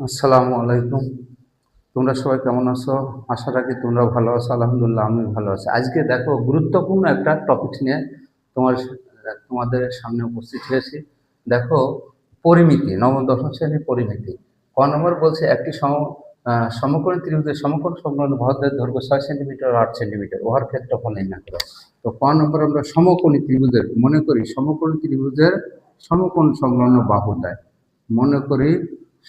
আসসালামু আলাইকুম। তোমরা সবাই কেমন আছো? আশা রাখি তোমরা ভালো আছো। আলহামদুলিল্লাহ আমি ভালো আছি। আজকে দেখো গুরুত্বপূর্ণ একটা টপিক নিয়ে তোমার তোমাদের সামনে উপস্থিত হয়েছি। দেখো পরিমিতি, নবম দশম শ্রেণীর পরিমিতি। ক নম্বর বলছে একটি সমকোণী ত্রিভুজের সমকোণ সংলগ্ন বাহুদের দৈর্ঘ্য 6 সেন্টিমিটার ও 8 সেন্টিমিটার। উহার ক্ষেত্রফল নির্ণয় করো। তো ক নম্বর আমরা সমকোণী ত্রিভুজের মনে করি সমকোণী ত্রিভুজের সমকোণ সংলগ্ন বাহু দেয়। মনে করি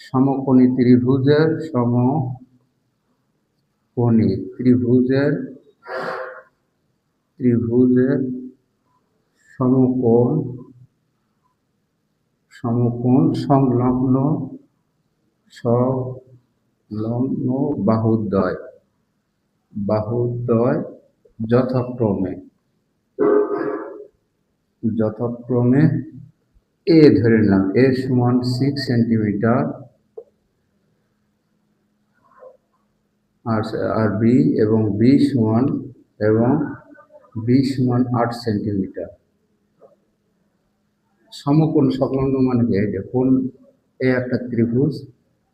সমকোণী ত্রিভুজের সমকোণ সমকোণ সংলগ্ন বাহুদ্বয় যথাক্রমে এ ধরে নিলাম এ সমান 6 সেন্টিমিটার আর বি এবং বি সমান 8 সেন্টিমিটার। সমকোণ সংলগ্ন মানে কি? এই যে কোণ, এ একটা ত্রিভুজ,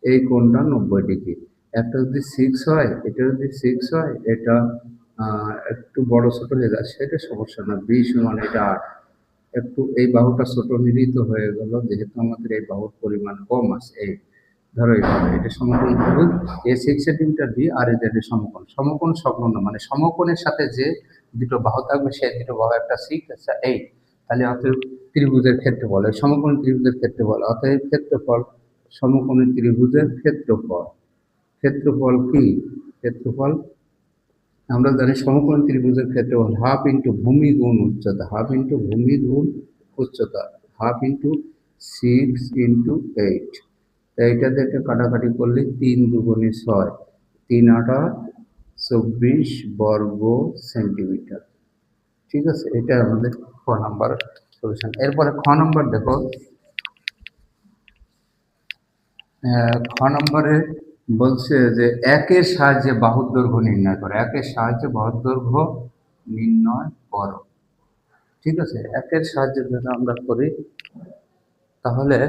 এই কোণটা 90 ডিগ্রি। একটা যদি 6 হয়, এটা যদি 6 হয়, এটা একটু বড় ছোট হয়ে যায়, সেটা সমস্যা না। বি সমান এটা 8। একটু এই বাহুটা ছোট মিলিত হয়ে গেল, যেহেতু আমাদের এই বাহুর পরিমাণ কম আছে। এই ধরো এটা সমকোণ ত্রিভুজ, এ 6 সেন্টিমিটার বি, আর এটা সমকোণ সংলগ্ন মানে সমকোণের সাথে যে দুটো বাহু থাকবে সেই দুটো বাহু একটা 6 আছে 8। তাহলে অতএব ত্রিভুজের ক্ষেত্রফল, সমকোণী ত্রিভুজের ক্ষেত্রফল, অতএব ক্ষেত্রফল সমকোণী ত্রিভুজের ক্ষেত্রফল কি? ক্ষেত্রফল আমরা জানি সমকোণী ত্রিভুজের ক্ষেত্রফল হাফ ইন্টু ভূমি গুণ উচ্চতা, হাফ ইন্টু 6 ইন্টু 8। এইটাতে একটা কাটাকাটি করলে 3 দুগুণে 6, 3 আটা 24 বর্গ সেন্টিমিটার। ঠিক আছে, এটা আমাদের ক নাম্বার সলিউশন। এরপরে খ নাম্বার দেখো, খ নম্বরে বলছে যে একের সাহায্যে বাহুর দৈর্ঘ্য নির্ণয় করো। একের সাহায্যে বাহুর দৈর্ঘ্য নির্ণয় করো। ঠিক আছে, একের সাহায্যে যদি আমরা করি তাহলে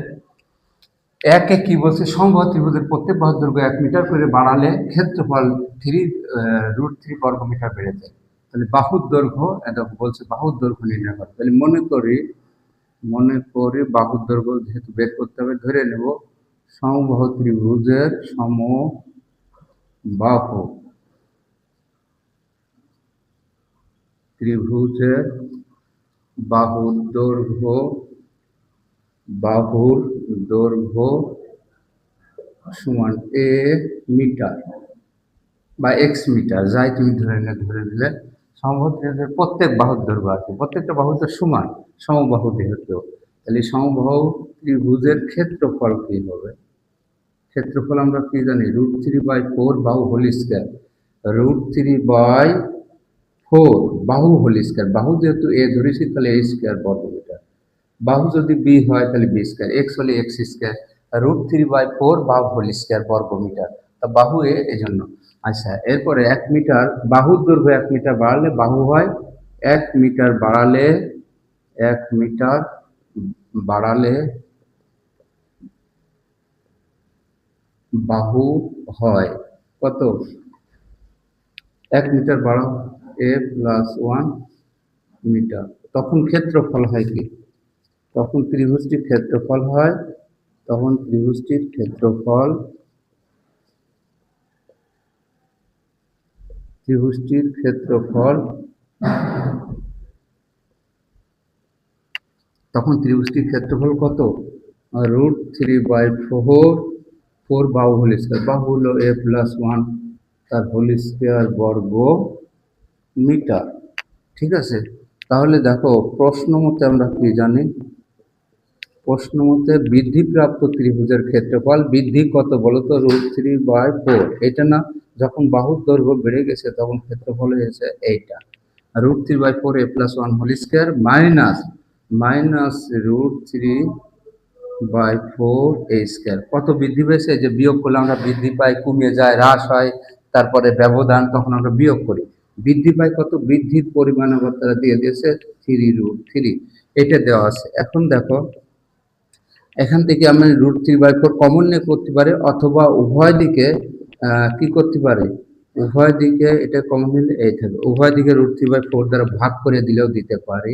একে কি বলছে? সমবাহু ত্রিভুজের প্রত্যেক বাহুর দৈর্ঘ্য 1 মিটার করে বাড়ালে ক্ষেত্রফল √3 বর্গমিটার বেড়ে যায়। তাহলে বাহুর দৈর্ঘ্য, এটা বলছে বাহুর দৈর্ঘ্য নির্ণয় করো। তাহলে মনে করি বাহুর দৈর্ঘ্য যেহেতু বের করতে হবে, ধরে নেব সমবাহু ত্রিভুজের বাহুর দৈর্ঘ্য সমান এ মিটার বা এক্স মিটার, যাই তুমি ধরে নিলে সমবাহু ত্রিভুজের প্রত্যেক বাহুর দৈর্ঘ্য আছে, প্রত্যেকটা বাহু তো সমান, সমবাহু যেহেতু। তাহলে সমবাহু ত্রিভুজের ক্ষেত্রফল কি হবে? ক্ষেত্রফল আমরা কি জানি? √3/4 বাহু হোল স্কয়ার। √3/4 বাহু হোল স্কয়ার। বাহু যেহেতু এ ধরেছি, তাহলে এ স্কয়ার বর্গমিটার। বাহু যদি বি হয় তাহলে বি স্কয়ার, এক্স হলে এক্স স্কয়ার। √3/4 বাহু হোল স্কয়ার বর্গমিটার। তা বাহু এ, এজন্য। আচ্ছা, এরপরে 1 মিটার বাহুর দৈর্ঘ্য 1 মিটার বাড়ালে বাহু হয় 1 মিটার বাড়ালে বাহু হয় কত? 1 মিটার বাড়াও a + 1 মিটার। তখন ক্ষেত্রফল হয় কি? তখন ত্রিভুজটির ক্ষেত্রফল হয়, তখন ত্রিভুজটির ক্ষেত্রফল কত? √3/4, 4 বাহু হোল স্কয়ার, বাহু হলো a + 1 তার হোল স্কয়ার বর্গ মিটার। ঠিক আছে, তাহলে দেখো প্রশ্ন মতে আমরা কি জানি? প্রশ্ন মতে বৃদ্ধিপ্রাপ্ত ত্রিভুজের ক্ষেত্রফল বৃদ্ধি কত বলতো? √3/4। এটা না, যখন বাহুর দৈর্ঘ্য বেড়ে গেছে তখন ক্ষেত্রফল হয়েছে এইটা, √3/4 a + 1 whole square minus √3/4 a square. কত বৃদ্ধি পেয়েছে? যে বিয়োগ করলে আমরা বৃদ্ধি পাই, কমে যায়, হ্রাস হয়, তারপরে ব্যবধান, তখন আমরা বিয়োগ করি। বৃদ্ধি পাই কত? বৃদ্ধির পরিমাণ আবার তারা দিয়ে দিয়েছে 3√3, এটা দেওয়া আছে। এখন দেখো এখান থেকে আমি √3/4 কমন নিয়ে করতে পারি, অথবা উভয় দিকে কি করতে পারি, উভয় দিকে এটা কমন নিলে এই থাকবে, উভয় দিকে √3/4 দ্বারা ভাগ করে দিলেও দিতে পারি,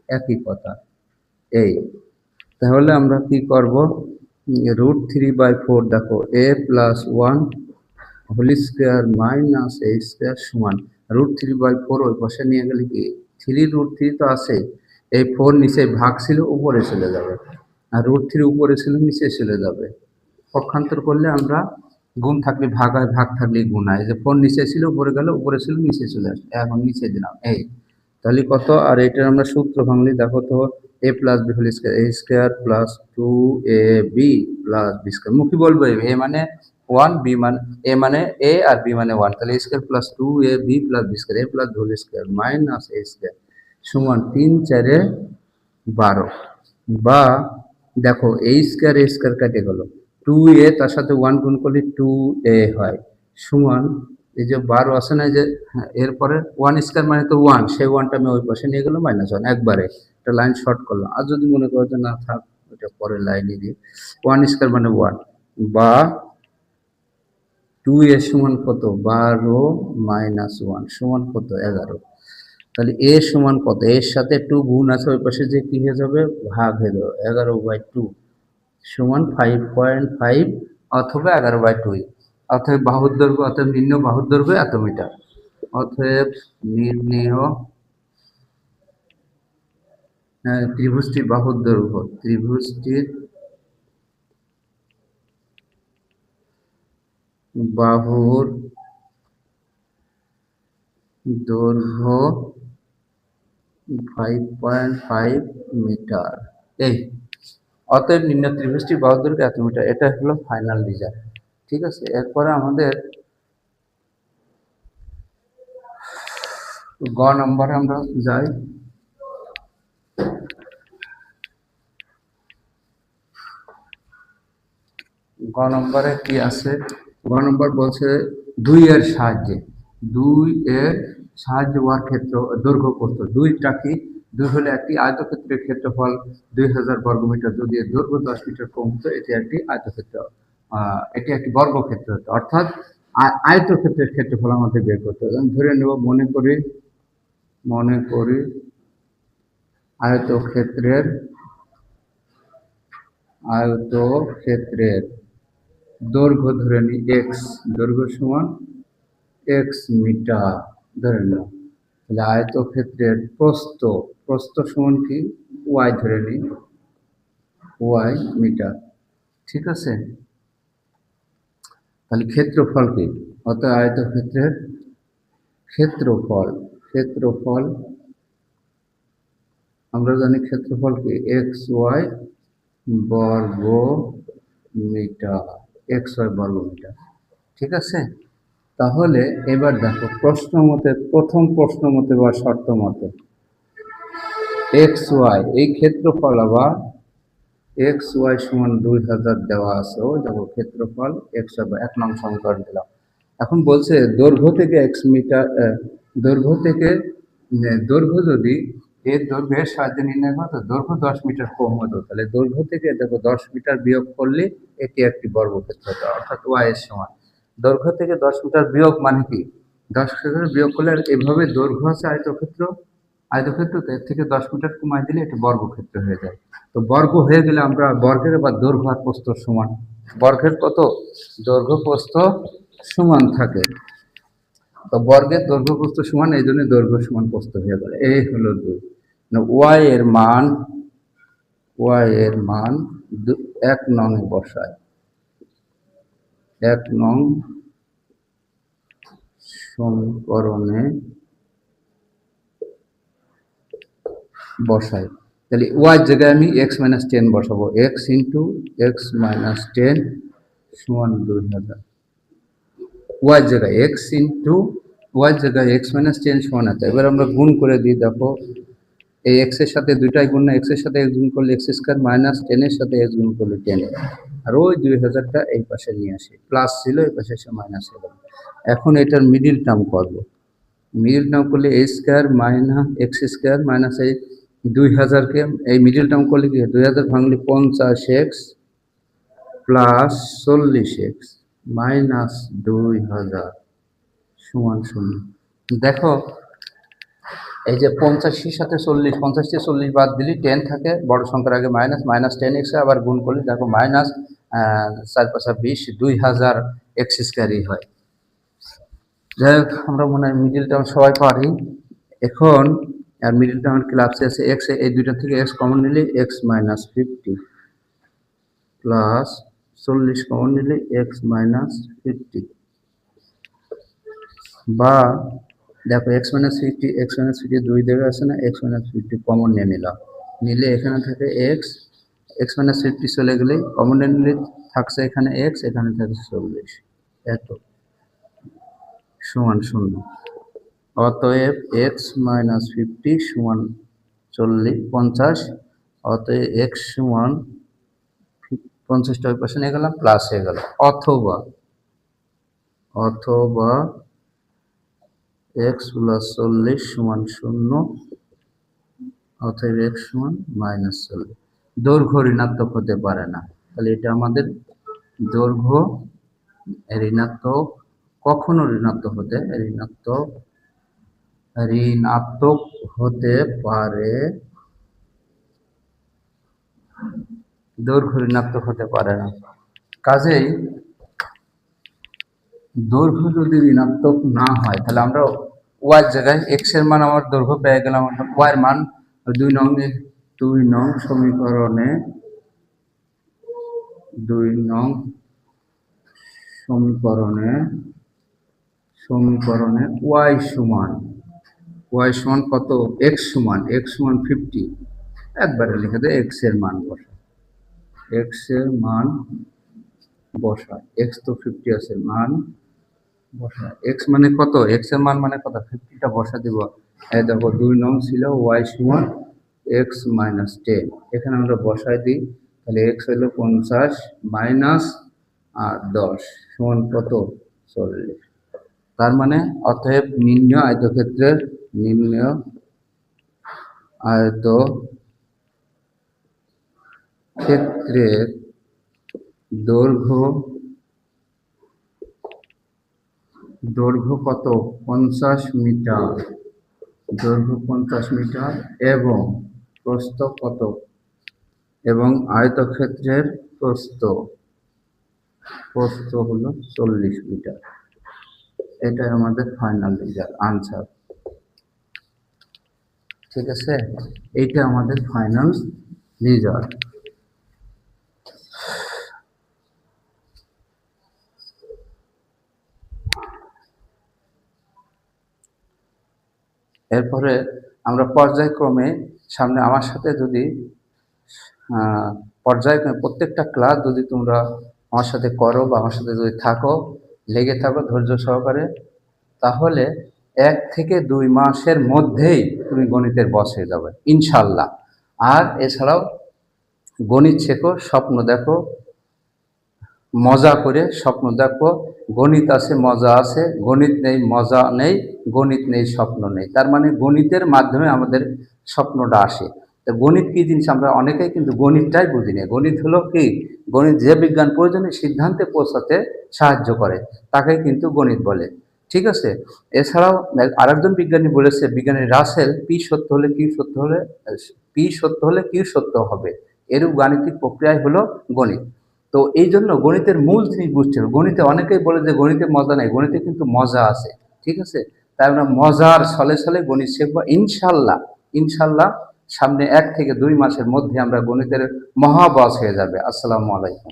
একই কথা। এই তাহলে আমরা কি করব, √3/4 দেখো a+1 whole square minus a square সমান √3/4 ওই পাশে নিয়ে গেলে কি 3√3 তো আছে, এই 4 নিচে ভাগ ছিল উপরে চলে যাবে, আর √3 উপরে ছিল নিচে চলে যাবে। পক্ষান্তর করলে আমরা গুণ থাকলে ভাগ হয়, ভাগ থাকলে গুণ হয়। যে 4 নিচে ছিল উপরে গেল, উপরে ছিল নিচে চলে আসবে, এখন নিচে দিলাম এই। তাহলে কত, আর এটার আমরা সূত্র ভাঙলি দেখো তো, a+b whole square, a square plus 2ab plus b square. মুখে বলবো a মানে 1, b মানে a মানে a আর b মানে 1, তাহলে a square plus 2ab plus b square, a plus whole square minus a square সমান 3 4 12। বা দেখো a স্কোয়ার কেটে গেল, 2a তার সাথে 1 গুণ করলে 2a হয় সমান এই যে 12 আছে না, যে হ্যাঁ, এরপরে 1 স্কোয়ার মানে তো 1, সেই 1টা আমি ওই পাশে নিয়ে গেলাম -1 একবারে, একটা লাইন শর্ট করলাম। আর যদি মনে করো যে না থাক, ওটা পরের লাইনে দিয়ে 1 স্কোয়ার মানে 1, বা 2a সমান কত, 12 মাইনাস 1 সমান কত, 11। তাহলে a সমান কত, এর সাথে 2 গুণ আছে ওই পাশে, যে কি হয়ে যাবে, ভাগ হয়ে যাবে, 11/2 সমান 5.5 অথবা 11/2। অতএব বাহুর দৈর্ঘ্য, অতএব নির্ণয় বাহুর দৈর্ঘ্য এত মিটার। অতএব নির্ণেয় ত্রিভুজটির বাহুর দৈর্ঘ্য, ত্রিভুজটির বাহুর দৈর্ঘ্য 5.5 মিটার। এই অতএব নির্ণয় ত্রিভুজটির বাহুর দৈর্ঘ্য এত মিটার, এটা হলো ফাইনাল রেজাল্ট। ঠিক আছে, এরপরে আমাদের গ নম্বরে আমরা যাই। গ নম্বরে কি আছে, গ নম্বর বলছে 2 এর সাহায্যে, 2 এর সাহায্যে ওয়ার ক্ষেত্র দৈর্ঘ্য প্রস্থ, 2টা কি, 2 হলে একটি আয়তক্ষেত্রের ক্ষেত্রফল 2000 বর্গমিটার, যদি এর দৈর্ঘ্য 10 মিটার কম হতো, এটি একটি আয়তক্ষেত্র, এটি একটি বর্গক্ষেত্র হতো, অর্থাৎ আয়তক্ষেত্রের ক্ষেত্রফল আমাদের বের করতে হবে। ধরে নেব, মনে করি আয়তক্ষেত্রের দৈর্ঘ্য ধরে নিই x, দৈর্ঘ্য সমান x মিটার ধরে নিলাম। তাহলে আয়তক্ষেত্রের প্রস্থ সমান কি, y ধরে নিই, y মিটার। ঠিক আছে, তাহলে ক্ষেত্রফল কি, অর্থাৎ আয়তক্ষেত্রের ক্ষেত্রফল আমরা জানি ক্ষেত্রফল কি, xy বর্গ মিটার, xy বর্গ মিটার। ঠিক আছে, তাহলে এবার দেখো প্রশ্ন মতে, প্রথম প্রশ্ন মতে বা শর্ত মতে xy এই ক্ষেত্রফল, আবার xy সমান 2000 দেওয়া আছে, ও দেখো ক্ষেত্রফল xy 1 নং সমীকরণ দিলাম। এখন বলছে দৈর্ঘ্য থেকে x মিটার, দৈর্ঘ্য যদি এর দৈর্ঘ্যের সাহায্যে নির্ণয় করো, তো দৈর্ঘ্য 10 মিটার কম হতো, তাহলে দৈর্ঘ্য থেকে দেখো 10 মিটার বিয়োগ করলে এটি একটি বর্গক্ষেত্র হতো, অর্থাৎ y এর সমান। দৈর্ঘ্য থেকে 10 মিটার বিয়োগ মানে কি, 10 মিটার বিয়োগ করলে এভাবে দৈর্ঘ্য আছে আয়তক্ষেত্র, এর থেকে 10 মিটার কমাই দিলে এটি বর্গক্ষেত্র হয়ে যায়। তো বর্গ হয়ে গেলে আমরা বর্গের বা দৈর্ঘ্য আর প্রস্থ সমান, বর্গের কত, দৈর্ঘ্য প্রস্থ সমান থাকে। তো বর্গের দৈর্ঘ্য প্রস্থ সমান, এই জন্য দৈর্ঘ্য সমান প্রস্থ হয়ে গেল। এই হলো 2। ওয়াই এর মান 1 নং বসায়, 1 নং সমীকরণে বসাই। তাহলে ওয়াই জায়গায় আমি x-10 বসাবো, x ইন্টু x-10 সমান 2000। ওয়াই জায়গায় x-10 সমান আছে। এবার আমরা গুণ করে দিই, দেখো এই x এর সাথে দুইটাই গুণ না, x এর সাথে x গুণ করলে x স্কয়ার, মাইনাস 10 এর সাথে x গুণ করলে 10, আর ওই 2000টা এই পাশে নিয়ে আসি, প্লাস ছিল এই পাশে এসে মাইনাস হয়ে গেল। এখন এটার মিডিল টার্ম করব, মিডিল টার্ম করলে a square minus x square minus এই 2000-কে এই মিডিল টার্ম করলে কি 2000 ভাঙলে 50x প্লাস 40x মাইনাস 2000 সমান 0। দেখো এই যে 85-এর সাথে 40, 50 থেকে 40 বাদ দিলে 10 থাকে, বড় সংখ্যার আগে মাইনাস, মাইনাস 10x আবার গুণ করলে দেখো মাইনাস 4×5 = 20, 2000 এক্স স্কোয়ারই হয়। যাই হোক, আমরা মনে হয় মিডিল টার্ম সবাই পারি। এখন আর মিডিল টার্মের ক্লাসে আছে এক্স, এই দুইটা থেকে এক্স কমন নিলে এক্স মাইনাস 50 প্লাস 40 কমন নিলে এক্স মাইনাস 50, বা দেখো এক্স মাইনাস 50 দুই জায়গায় আছে না, এক্স মাইনাস 50 কমন নিয়ে নিলাম, নিলে এখানে থাকে এক্স মাইনাস 50 চলে গেলে কমন নিলে থাকছে এখানে এক্স, এখানে থাকছে 40, এত সমান 0। অতএব এক্স মাইনাস 50 সমান 50, অতএব এক্স সমান 50টা ওই পাশে নিয়ে গেলাম, প্লাস হয়ে গেল। অথবা এক্স প্লাস 40 সমান 0, অতএব এক্স সমান মাইনাস 40। দৈর্ঘ্য ঋণাত্মক হতে পারে না, তাহলে এটা আমাদের দৈর্ঘ্য ঋণাত্মক, কখনো ঋণাত্মক হতে পারে, দৈর্ঘ্য ঋণাত্মক হতে পারে না। কাজেই দৈর্ঘ্য যদি ঋণাত্মক না হয় তাহলে আমরা ওয়াই জায়গায় এক্স এর মান আমার দৈর্ঘ্য পেয়ে গেলাম, ওয়াই এর মান 2 নং সমীকরণে ওয়াই সমান কত, এক্স সমান 50, একবারে লিখে দেয় এক্স এর মান বসা, এক্স তো 50 আছে, মান বসা, এক্স মানে কত, এক্স এর মান মানে কত, 50টা বসা দিব। এই দেখো 2 নং ছিল ওয়াই সমান এক্স মাইনাস 10, এখানে আমরা বসাই দিই, তাহলে এক্স হলো 50 মাইনাস 10 সমান কত, 40। তার মানে অতএব নির্ণয় আয়তক্ষেত্রের দৈর্ঘ্য কত, 50 মিটার, দৈর্ঘ্য 50 মিটার এবং প্রস্থ কত, এবং আয়তক্ষেত্রের প্রস্থ হলো 40 মিটার। এটাই আমাদের ফাইনাল আনসার। ঠিক আছে, এইটা আমাদের ফাইনাল রেজাল্ট। এরপরে আমরা পর্যায়ক্রমে সামনে আমার সাথে যদি পর্যায়ক্রমে প্রত্যেকটা ক্লাস যদি তোমরা আমার সাথে করো বা আমার সাথে যদি থাকো, লেগে থাকো ধৈর্য সহকারে, তাহলে 1 থেকে 2 মাসের মধ্যেই তুমি গণিতের বস হয়ে যাবে ইনশাল্লাহ। আর এছাড়াও গণিত শেখো, স্বপ্ন দেখো, মজা করে স্বপ্ন দেখো। গণিত আছে, মজা আছে, গণিত নেই মজা নেই, গণিত নেই স্বপ্ন নেই। তার মানে গণিতের মাধ্যমে আমাদের স্বপ্নটা আসে। তো গণিত কী জিনিস আমরা অনেকেই কিন্তু গণিতটাই বুঝি না। গণিত হলো কি, গণিত যে বিজ্ঞান প্রয়োজনীয় সিদ্ধান্তে পৌঁছাতে সাহায্য করে তাকেই কিন্তু গণিত বলে। ঠিক আছে, এছাড়াও আরেকজন বিজ্ঞানী বলেছে, বিজ্ঞানী রাসেল, পি সত্য হলে কিউ সত্য হবে, এরূপ গাণিতিক প্রক্রিয়াই হলো গণিত। তো এই জন্য গণিতের মূল জিনিস বুঝতে হবে। গণিতে অনেকেই বলে যে গণিতে মজা নেই, গণিতে কিন্তু মজা আছে। ঠিক আছে, তাই আমরা মজার ছলে গণিত শিখবো ইনশাল্লাহ। সামনে 1 থেকে 2 মাসের মধ্যে আমরা গণিতের মহাবস হয়ে যাবে। আসসালামু আলাইকুম।